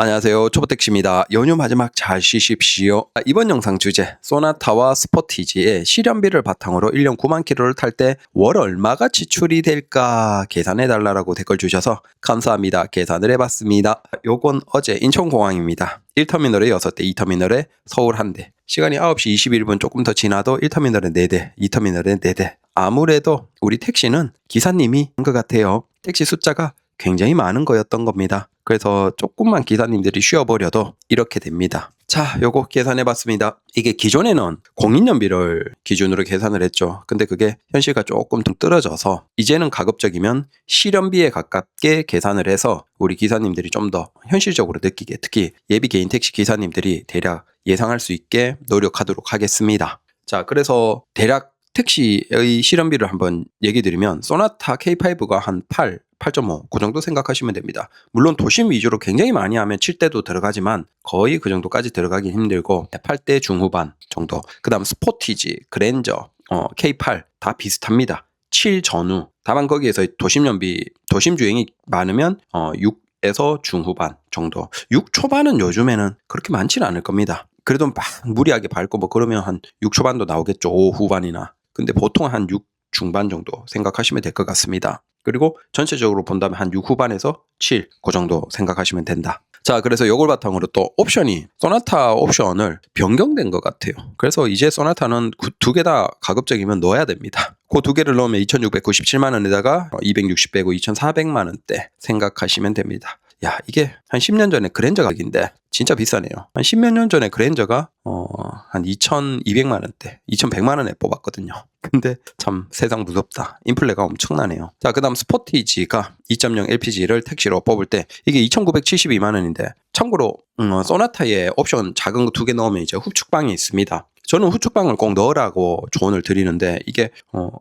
안녕하세요. 초보택시입니다. 연휴 마지막 잘 쉬십시오. 이번 영상 주제, 소나타와 스포티지의 실현비를 바탕으로 1년 9만 킬로를 탈 때 월 얼마가 지출이 될까 계산해달라고 댓글 주셔서 감사합니다. 계산을 해봤습니다. 요건 어제 인천공항입니다. 1터미널에 6대, 2터미널에 서울 1대. 시간이 9시 21분 조금 더 지나도 1터미널에 4대, 2터미널에 4대. 아무래도 우리 택시는 기사님이 한 것 같아요. 택시 숫자가 굉장히 많은 거였던 겁니다. 그래서 조금만 기사님들이 쉬어버려도 이렇게 됩니다. 자, 요거 계산해봤습니다. 이게 기존에는 공인연비를 기준으로 계산을 했죠. 근데 그게 현실과 조금 떨어져서 이제는 가급적이면 실현비에 가깝게 계산을 해서 우리 기사님들이 좀 더 현실적으로 느끼게, 특히 예비 개인 택시 기사님들이 대략 예상할 수 있게 노력하도록 하겠습니다. 자, 그래서 대략 택시의 실현비를 한번 얘기 드리면 소나타 K5가 한 8.5 그 정도 생각하시면 됩니다. 물론 도심 위주로 굉장히 많이 하면 7대도 들어가지만 거의 그 정도까지 들어가긴 힘들고 8대 중후반 정도. 그 다음 스포티지, 그랜저, K8 다 비슷합니다. 7 전후. 다만 거기에서 도심 주행이 많으면 6에서 중후반 정도. 6 초반은 요즘에는 그렇게 많지는 않을 겁니다. 그래도 막 무리하게 밟고 뭐 그러면 한 6 초반도 나오겠죠. 5 후반이나. 근데 보통 한 6 중반 정도 생각하시면 될 것 같습니다. 그리고 전체적으로 본다면 한 6 후반에서 7, 그 정도 생각하시면 된다. 자, 그래서 이걸 바탕으로 또 옵션이 소나타 옵션을 변경된 것 같아요. 그래서 이제 소나타는 두 개 다 가급적이면 넣어야 됩니다. 그 두 개를 넣으면 2,697만 원에다가 260 빼고 2,400만 원대 생각하시면 됩니다. 야, 이게 한 10년 전에 그랜저 가격인데 진짜 비싸네요. 한 10몇 년 전에 그랜저가 한 2,200만 원대, 2,100만 원에 뽑았거든요. 근데 참 세상 무섭다. 인플레가 엄청나네요. 자, 그다음 스포티지가 2.0 LPG를 택시로 뽑을 때 이게 2,972만 원인데 참고로 소나타에 옵션 작은 거 2개 넣으면 이제 후축방이 있습니다. 저는 후축방을 꼭 넣으라고 조언을 드리는데 이게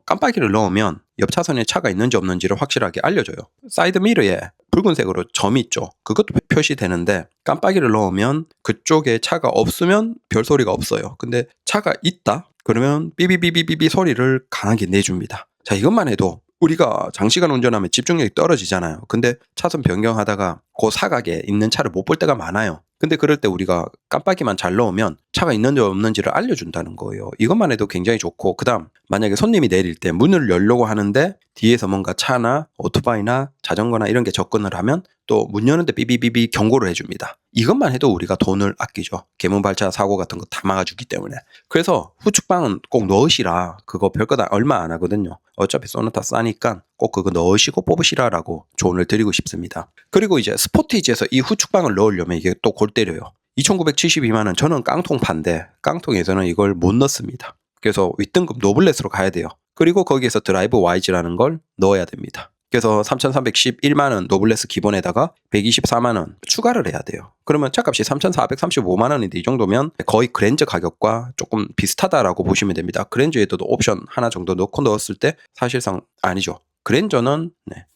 깜빡이를 넣으면 옆 차선에 차가 있는지 없는지를 확실하게 알려줘요. 사이드 미러에 붉은색으로 점이 있죠. 그것도 표시되는데 깜빡이를 넣으면 그쪽에 차가 없으면 별 소리가 없어요. 근데 차가 있다? 그러면 삐비비비비비 소리를 강하게 내줍니다. 자, 이것만 해도 우리가 장시간 운전하면 집중력이 떨어지잖아요. 근데 차선 변경하다가 그 사각에 있는 차를 못 볼 때가 많아요. 근데 그럴 때 우리가 깜빡이만 잘 넣으면 차가 있는지 없는지를 알려준다는 거예요. 이것만 해도 굉장히 좋고, 그 다음 만약에 손님이 내릴 때 문을 열려고 하는데 뒤에서 뭔가 차나 오토바이나 자전거나 이런 게 접근을 하면 또 문 여는데 삐비비비 경고를 해줍니다. 이것만 해도 우리가 돈을 아끼죠. 개문발차 사고 같은 거 다 막아주기 때문에. 그래서 후축방은 꼭 넣으시라. 그거 별거 다 얼마 안 하거든요. 어차피 소나타 싸니까 꼭 그거 넣으시고 뽑으시라라고 조언을 드리고 싶습니다. 그리고 이제 스포티지에서 이 후축방을 넣으려면 이게 또 골 때려요. 2,972만 원, 저는 깡통파인데 깡통에서는 이걸 못 넣습니다. 그래서 윗등급 노블레스로 가야 돼요. 그리고 거기에서 드라이브 와이즈라는 걸 넣어야 됩니다. 그래서 3,311만 원 노블레스 기본에다가 124만 원 추가를 해야 돼요. 그러면 차값이 3,435만 원인데 이 정도면 거의 그랜저 가격과 조금 비슷하다라고 보시면 됩니다. 그랜저에도 옵션 하나 정도 넣고 넣었을 때 사실상 아니죠. 그랜저는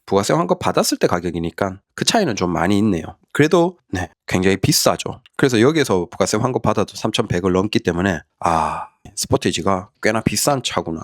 부가세 환급 받았을 때 가격이니까 그 차이는 좀 많이 있네요. 그래도 굉장히 비싸죠. 그래서 여기에서 부가세 환급 받아도 3,100을 넘기 때문에 스포티지가 꽤나 비싼 차구나.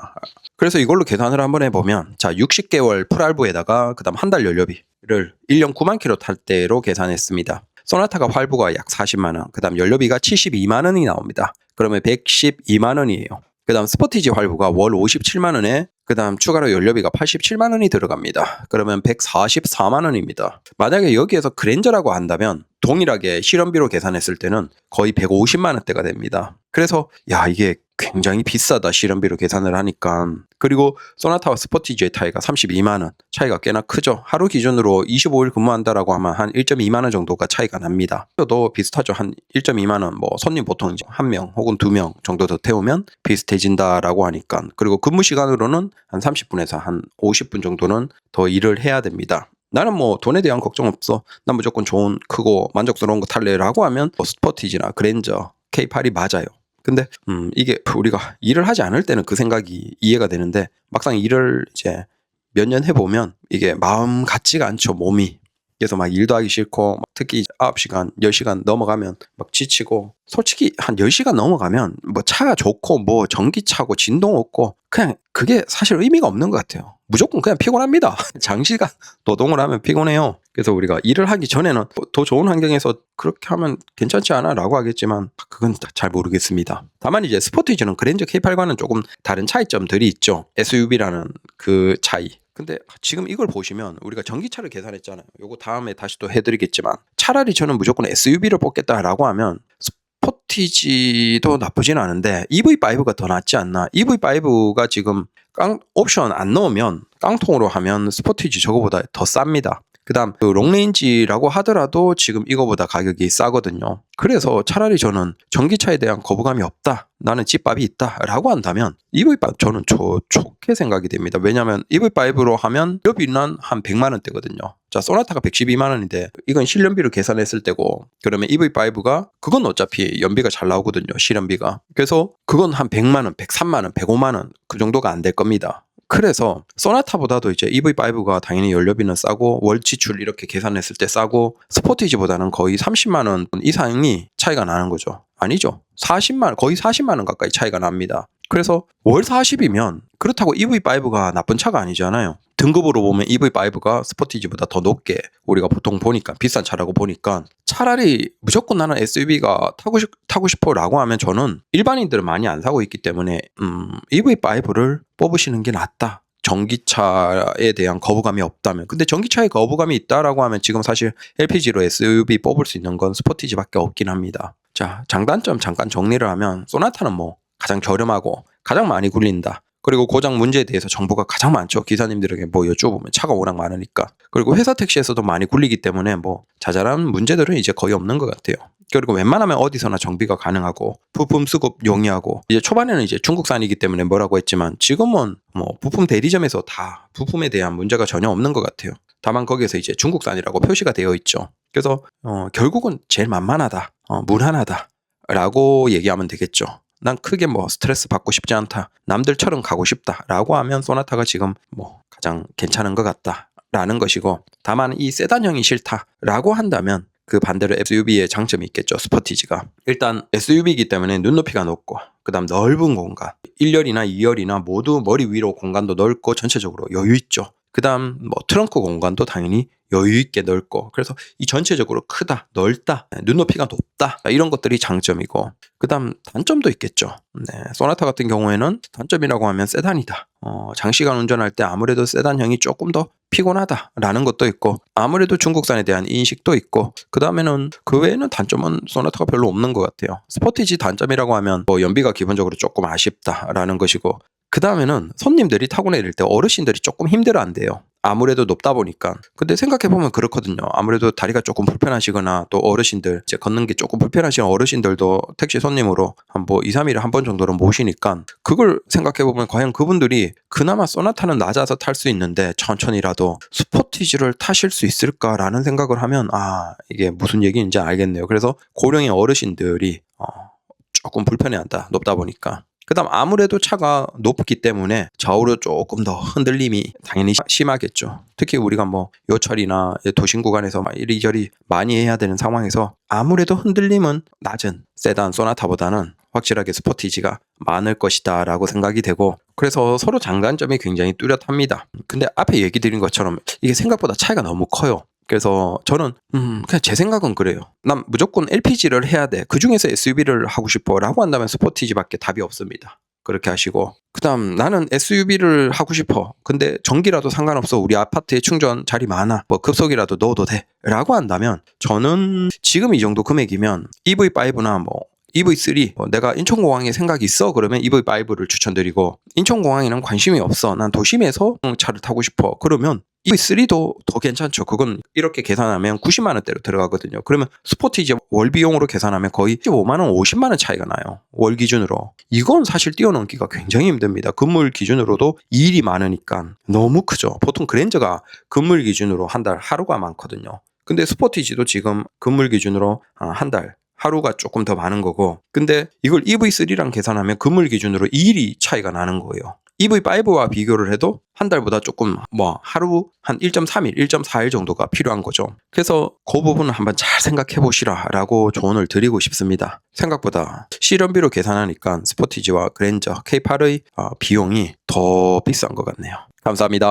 그래서 이걸로 계산을 한번 해보면 자, 60개월 풀할부에다가 그 다음 한 달 연료비를 1년 9만 킬로 탈 때로 계산했습니다. 소나타가 할부가 약 40만 원, 그 다음 연료비가 72만 원이 나옵니다. 그러면 112만 원이에요. 그 다음 스포티지 할부가 월 57만 원에 그 다음 추가로 연료비가 87만 원이 들어갑니다. 그러면 144만 원입니다. 만약에 여기에서 그랜저라고 한다면 동일하게 실현비로 계산했을 때는 거의 150만 원대가 됩니다. 그래서 이게 굉장히 비싸다 실현비로 계산을 하니까. 그리고 소나타와 스포티지의 차이가 32만 원, 차이가 꽤나 크죠. 하루 기준으로 25일 근무한다라고 하면 한 1.2만 원 정도가 차이가 납니다. 또 비슷하죠. 한 1.2만 원, 뭐 손님 보통 이제 1명 혹은 2명 정도 더 태우면 비슷해진다라고 하니까. 그리고 근무 시간으로는 한 30분에서 한 50분 정도는 더 일을 해야 됩니다. 나는 뭐 돈에 대한 걱정 없어. 난 무조건 좋은, 크고 만족스러운 거 탈래라고 하면 스포티지나 그랜저, K8이 맞아요. 근데 이게 우리가 일을 하지 않을 때는 그 생각이 이해가 되는데 막상 일을 이제 몇 년 해보면 이게 마음 같지가 않죠, 몸이. 그래서 막 일도 하기 싫고 특히 9시간, 10시간 넘어가면 막 지치고, 솔직히 한 10시간 넘어가면 뭐 차가 좋고 뭐 전기차고 진동 없고 그냥 그게 사실 의미가 없는 것 같아요. 무조건 그냥 피곤합니다. 장시간 노동을 하면 피곤해요. 그래서 우리가 일을 하기 전에는 더 좋은 환경에서 그렇게 하면 괜찮지 않아? 라고 하겠지만 그건 잘 모르겠습니다. 다만 이제 스포티지는 그랜저 K8과는 조금 다른 차이점들이 있죠. SUV라는 그 차이. 근데 지금 이걸 보시면 우리가 전기차를 계산했잖아요. 요거 다음에 다시 또 해드리겠지만 차라리 저는 무조건 SUV를 뽑겠다라고 하면 스포티지도 나쁘진 않은데 EV5가 더 낫지 않나. EV5가 지금 옵션 안 넣으면 깡통으로 하면 스포티지 저거보다 더 쌉니다. 그 다음 그 롱레인지라고 하더라도 지금 이거보다 가격이 싸거든요. 그래서 차라리 저는 전기차에 대한 거부감이 없다, 나는 집밥이 있다 라고 한다면 EV5 저는 좋게 생각이 됩니다. 왜냐면 EV5로 하면 연비는 한 100만원대거든요. 자, 소나타가 112만원인데 이건 실연비로 계산했을 때고, 그러면 EV5가 그건 어차피 연비가 잘 나오거든요, 실연비가. 그래서 그건 한 100만원, 103만원, 105만원 그 정도가 안 될 겁니다. 그래서 소나타보다도 이제 EV5가 당연히 연료비는 싸고 월 지출 이렇게 계산했을 때 싸고 스포티지보다는 거의 30만 원 이상이 차이가 나는 거죠. 아니죠. 40만 거의 40만 원 가까이 차이가 납니다. 그래서 월 40이면 그렇다고 EV5가 나쁜 차가 아니잖아요. 등급으로 보면 EV5가 스포티지보다 더 높게 우리가 보통 보니까 비싼 차라고 보니까 차라리 무조건 나는 SUV가 타고 싶어라고 하면 저는 일반인들은 많이 안 사고 있기 때문에 EV5를 뽑으시는 게 낫다. 전기차에 대한 거부감이 없다면. 근데 전기차에 거부감이 있다라고 하면 지금 사실 LPG로 SUV 뽑을 수 있는 건 스포티지밖에 없긴 합니다. 자, 장단점 잠깐 정리를 하면 소나타는 뭐 가장 저렴하고 가장 많이 굴린다. 그리고 고장 문제에 대해서 정보가 가장 많죠. 기사님들에게 뭐 여쭤보면 차가 워낙 많으니까. 그리고 회사 택시에서도 많이 굴리기 때문에 뭐 자잘한 문제들은 이제 거의 없는 것 같아요. 그리고 웬만하면 어디서나 정비가 가능하고 부품 수급 용이하고, 이제 초반에는 이제 중국산이기 때문에 뭐라고 했지만 지금은 뭐 부품 대리점에서 다 부품에 대한 문제가 전혀 없는 것 같아요. 다만 거기에서 이제 중국산이라고 표시가 되어 있죠. 그래서 결국은 제일 만만하다, 무난하다 라고 얘기하면 되겠죠. 난 크게 뭐 스트레스 받고 싶지 않다, 남들처럼 가고 싶다 라고 하면 소나타가 지금 뭐 가장 괜찮은 것 같다 라는 것이고, 다만 이 세단형이 싫다 라고 한다면 그 반대로 SUV의 장점이 있겠죠. 스포티지가 일단 SUV이기 때문에 눈높이가 높고, 그 다음 넓은 공간, 1열이나 2열이나 모두 머리 위로 공간도 넓고 전체적으로 여유 있죠. 그 다음 뭐 트렁크 공간도 당연히 여유 있게 넓고, 그래서 이 전체적으로 크다, 넓다, 눈높이가 높다, 이런 것들이 장점이고, 그 다음 단점도 있겠죠. 네, 소나타 같은 경우에는 단점이라고 하면 세단이다. 장시간 운전할 때 아무래도 세단형이 조금 더 피곤하다라는 것도 있고, 아무래도 중국산에 대한 인식도 있고, 그 다음에는 그 외에는 단점은 소나타가 별로 없는 것 같아요. 스포티지 단점이라고 하면 뭐 연비가 기본적으로 조금 아쉽다라는 것이고, 그 다음에는 손님들이 타고 내릴 때 어르신들이 조금 힘들어한대요. 아무래도 높다 보니까. 근데 생각해보면 그렇거든요. 아무래도 다리가 조금 불편하시거나 또 어르신들, 이제 걷는 게 조금 불편하신 어르신들도 택시 손님으로 한 뭐 2, 3일에 한 번 정도는 모시니까, 그걸 생각해보면 과연 그분들이 그나마 소나타는 낮아서 탈 수 있는데 천천히라도 스포티지를 타실 수 있을까라는 생각을 하면 이게 무슨 얘기인지 알겠네요. 그래서 고령의 어르신들이 조금 불편해한다, 높다 보니까. 그 다음 아무래도 차가 높기 때문에 좌우로 조금 더 흔들림이 당연히 심하겠죠. 특히 우리가 뭐 요철이나 도심 구간에서 막 이리저리 많이 해야 되는 상황에서 아무래도 흔들림은 낮은 세단 소나타보다는 확실하게 스포티지가 많을 것이다 라고 생각이 되고, 그래서 서로 장단점이 굉장히 뚜렷합니다. 근데 앞에 얘기 드린 것처럼 이게 생각보다 차이가 너무 커요. 그래서 저는 그냥 제 생각은 그래요. 난 무조건 LPG를 해야 돼, 그 중에서 SUV를 하고 싶어 라고 한다면 스포티지밖에 답이 없습니다. 그렇게 하시고, 그 다음 나는 SUV를 하고 싶어, 근데 전기라도 상관없어, 우리 아파트에 충전 자리 많아, 뭐 급속이라도 넣어도 돼 라고 한다면 저는 지금 이 정도 금액이면 EV5나 뭐 EV3, 내가 인천공항에 생각이 있어 그러면 EV5를 추천드리고, 인천공항에는 관심이 없어, 난 도심에서 차를 타고 싶어 그러면 EV3도 더 괜찮죠. 그건 이렇게 계산하면 90만 원대로 들어가거든요. 그러면 스포티지 월 비용으로 계산하면 거의 15만 원, 50만 원 차이가 나요. 월 기준으로. 이건 사실 뛰어넘기가 굉장히 힘듭니다. 건물 기준으로도 일이 많으니까 너무 크죠. 보통 그랜저가 건물 기준으로 한 달 하루가 많거든요. 근데 스포티지도 지금 건물 기준으로 한 달 하루가 조금 더 많은 거고, 근데 이걸 EV3랑 계산하면 건물 기준으로 2일이 차이가 나는 거예요. EV5와 비교를 해도 한 달보다 조금 하루 한 1.3일, 1.4일 정도가 필요한 거죠. 그래서 그 부분을 한번 잘 생각해 보시라라고 조언을 드리고 싶습니다. 생각보다 실험비로 계산하니까 스포티지와 그랜저 K8의 비용이 더 비싼 것 같네요. 감사합니다.